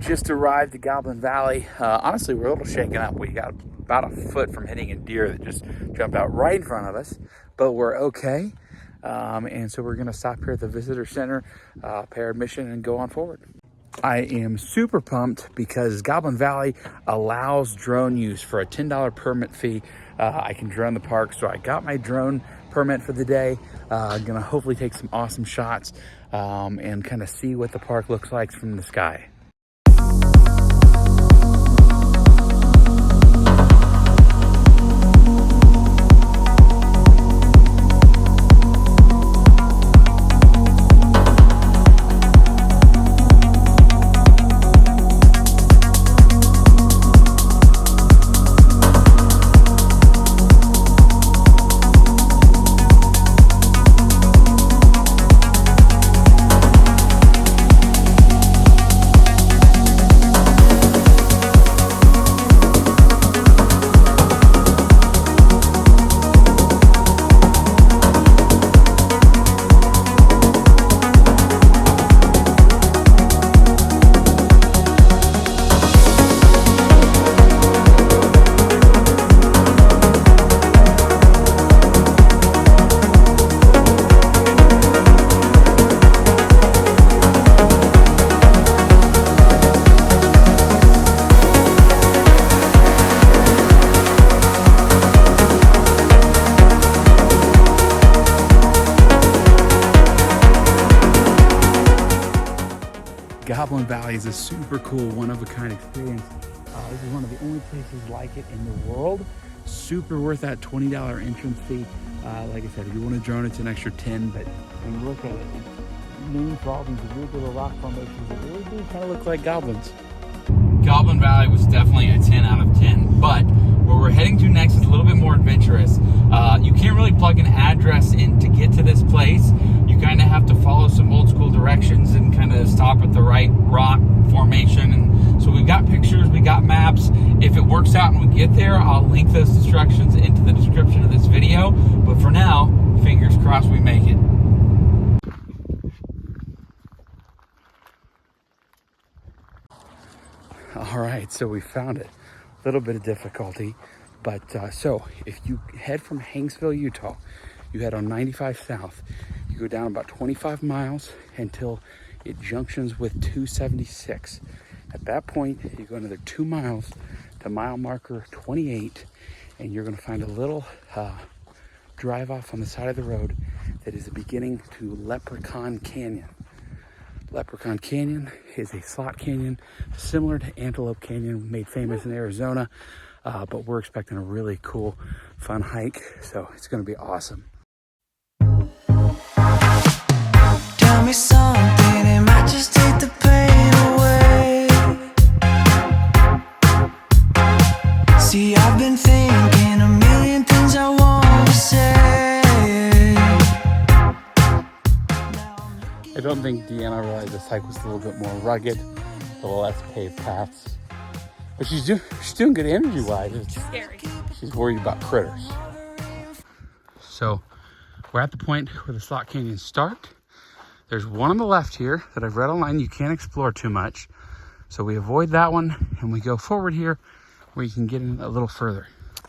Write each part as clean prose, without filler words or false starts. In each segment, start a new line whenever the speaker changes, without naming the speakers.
just arrived at Goblin Valley. Honestly, we're a little shaken up. We got about a foot from hitting a deer that just jumped out right in front of us, but we're okay. And so we're gonna stop here at the visitor center, pay our admission and go on forward. I am super pumped because Goblin Valley allows drone use for a $10 permit fee. I can drone the park, so I got my drone permit for the day. Gonna hopefully take some awesome shots and kind of see what the park looks like from the sky. Goblin Valley is a super cool, one-of-a-kind experience. This is one of the only places like it in the world. Super worth that $20 entrance fee. Like I said, if you want to drone, it's an extra 10, but when you look at it, it's named for all these weird little rock formations that really do kind of look like goblins. Goblin Valley was definitely a 10 out of 10, but where we're heading to next is a little bit more adventurous. You can't really plug an address in to get to this place. You kind of have to follow some old school directions and kind of stop at the right rock formation. And so we've got pictures, we got maps. If it works out and we get there, I'll link those instructions into the description of this video. But for now, fingers crossed we make it. All right, so we found it. A little bit of difficulty, but so if you head from Hanksville, Utah, you head on 95 south, you go down about 25 miles until it junctions with 276. At that point, you go another 2 miles to mile marker 28, and you're gonna find a little drive off on the side of the road that is the beginning to Leprechaun Canyon. Leprechaun Canyon is a slot canyon similar to Antelope Canyon, made famous in Arizona, but we're expecting a really cool, fun hike, so it's gonna be awesome.
Tell me something, it might just take the pain away. See, I've been thinking a million things I want to say.
I don't think Deanna realized this hike was a little bit more rugged, a little less paved paths. But she's doing good energy-wise. It's
Scary.
She's worried about critters. So we're at the point where the slot canyons start. There's one on the left here that I've read online you can't explore too much. So we avoid that one and we go forward here where you can get in a little further.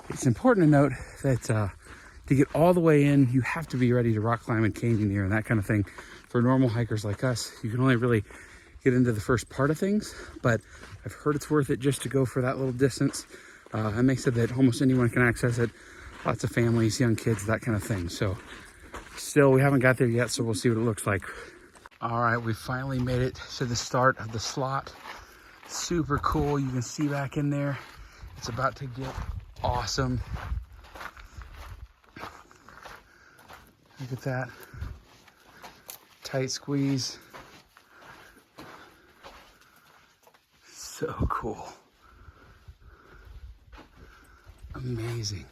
It's important to note that to get all the way in, you have to be ready to rock climb and canyoneer and that kind of thing. For normal hikers like us, you can only really get into the first part of things, but I've heard it's worth it just to go for that little distance. And they said that almost anyone can access it. Lots of families, young kids, that kind of thing. So still, we haven't got there yet, so we'll see what it looks like. All right, we finally made it to the start of the slot. Super cool, you can see back in there. It's about to get awesome. Look at that. Tight squeeze. So cool. Amazing.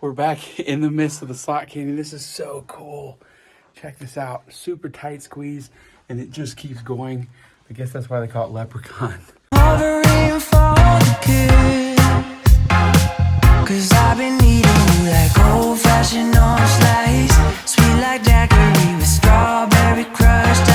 We're back in the midst of the slot canyon. This is so cool. Check this out. Super tight squeeze, and it just keeps going. I guess that's why they call it Leprechaun.
Hovering for the kiss, 'cause I've been needing you like old-fashioned orange slice, sweet like daiquiri with strawberry crushed.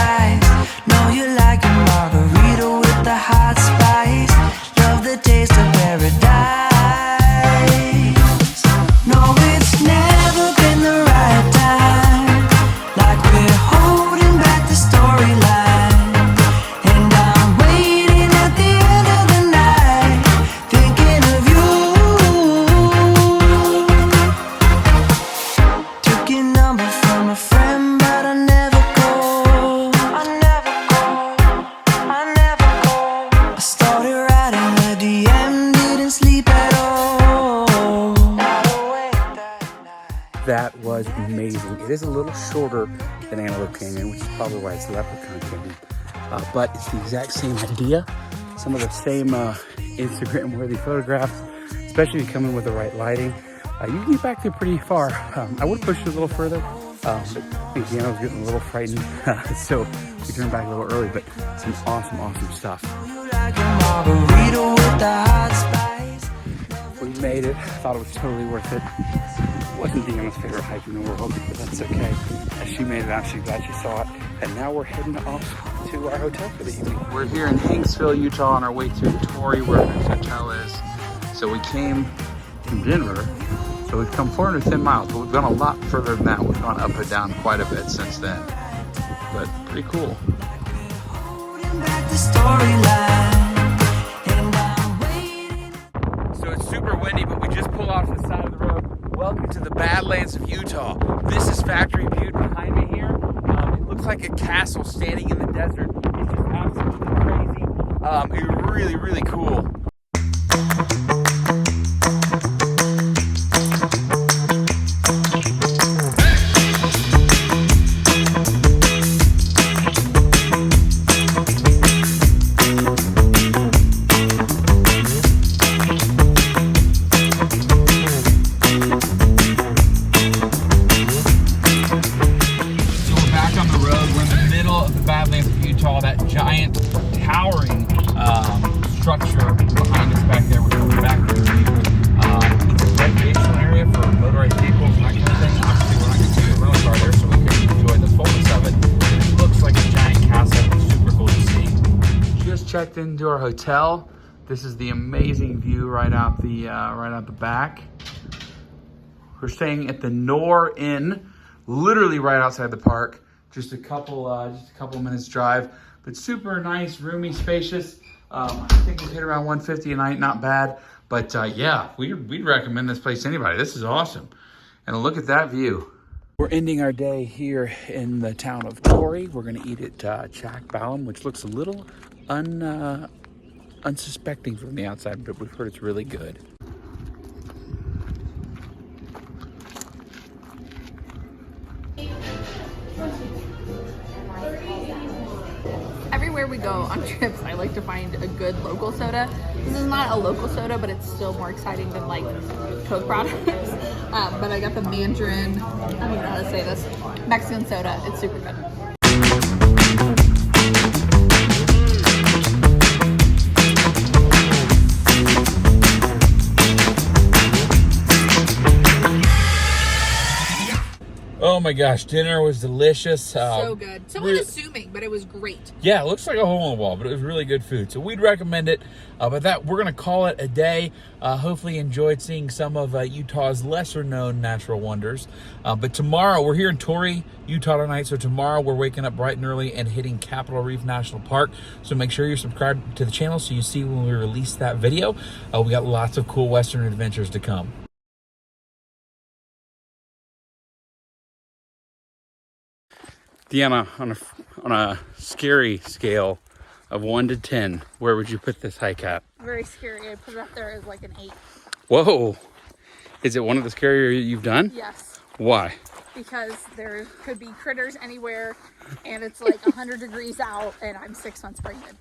That was amazing. It is a little shorter than Antelope Canyon, which is probably why it's Leprechaun Canyon. But it's the exact same idea. Some of the same Instagram-worthy photographs, especially if you come in with the right lighting. You can get back there pretty far. I would push it a little further, but I think Deanna was getting a little frightened, so we turned back a little early, but some awesome stuff. We made it. Thought it was totally worth it. Wasn't Deanna's favorite hike in the world, but that's okay. As she made it out, she's glad she saw it. And now we're heading off to our hotel for the evening. We're here in Hanksville, Utah, on our way to Torrey, where our hotel is. So we came from Denver. So we've come 410 miles, but we've gone a lot further than that. We've gone up and down quite a bit since then. But pretty cool. So it's super windy, but we just pulled off the side of the road. Welcome to the Badlands of Utah. This is Factory Butte behind me here. It looks like a castle standing in the desert. It's just absolutely crazy. It's really cool. That giant towering structure behind us back there, which we'll be back to. It's a recreational area for motorized vehicles and that kind of thing. Obviously, we're not going to see a rental car there, so we can enjoy the fullness of it. It looks like a giant castle. It's super cool to see. Just checked into our hotel. This is the amazing view right out the back. We're staying at the Nor Inn, literally right outside the park. Just a couple minutes drive, but super nice, roomy, spacious. I think we hit around 150 a night, not bad. But yeah, we'd recommend this place to anybody. This is awesome. And look at that view. We're ending our day here in the town of Torrey. We're gonna eat at Chak Balam, which looks a little unsuspecting from the outside, but we've heard it's really good.
Everywhere we go on trips, I like to find a good local soda. This is not a local soda, but it's still more exciting than like Coke products. But I got the Mandarin, I don't even know how to say this, Mexican soda. It's super good.
Oh my gosh, dinner was delicious.
So good. So unassuming, but it was great.
Yeah, it looks like a hole in the wall, but it was really good food. So we'd recommend it. But that we're gonna call it a day. Hopefully you enjoyed seeing some of Utah's lesser known natural wonders. But tomorrow, we're here in Torrey, Utah tonight. So tomorrow we're waking up bright and early and hitting Capitol Reef National Park. So make sure you're subscribed to the channel so you see when we release that video. We got lots of cool Western adventures to come. Deanna, on a scary scale of 1 to 10, where would you put this hike at?
Very scary. I put it up there as like an 8.
Whoa. Is it one of the scarier you've done?
Yes.
Why?
Because there could be critters anywhere, and it's like 100 degrees out, and I'm 6 months pregnant.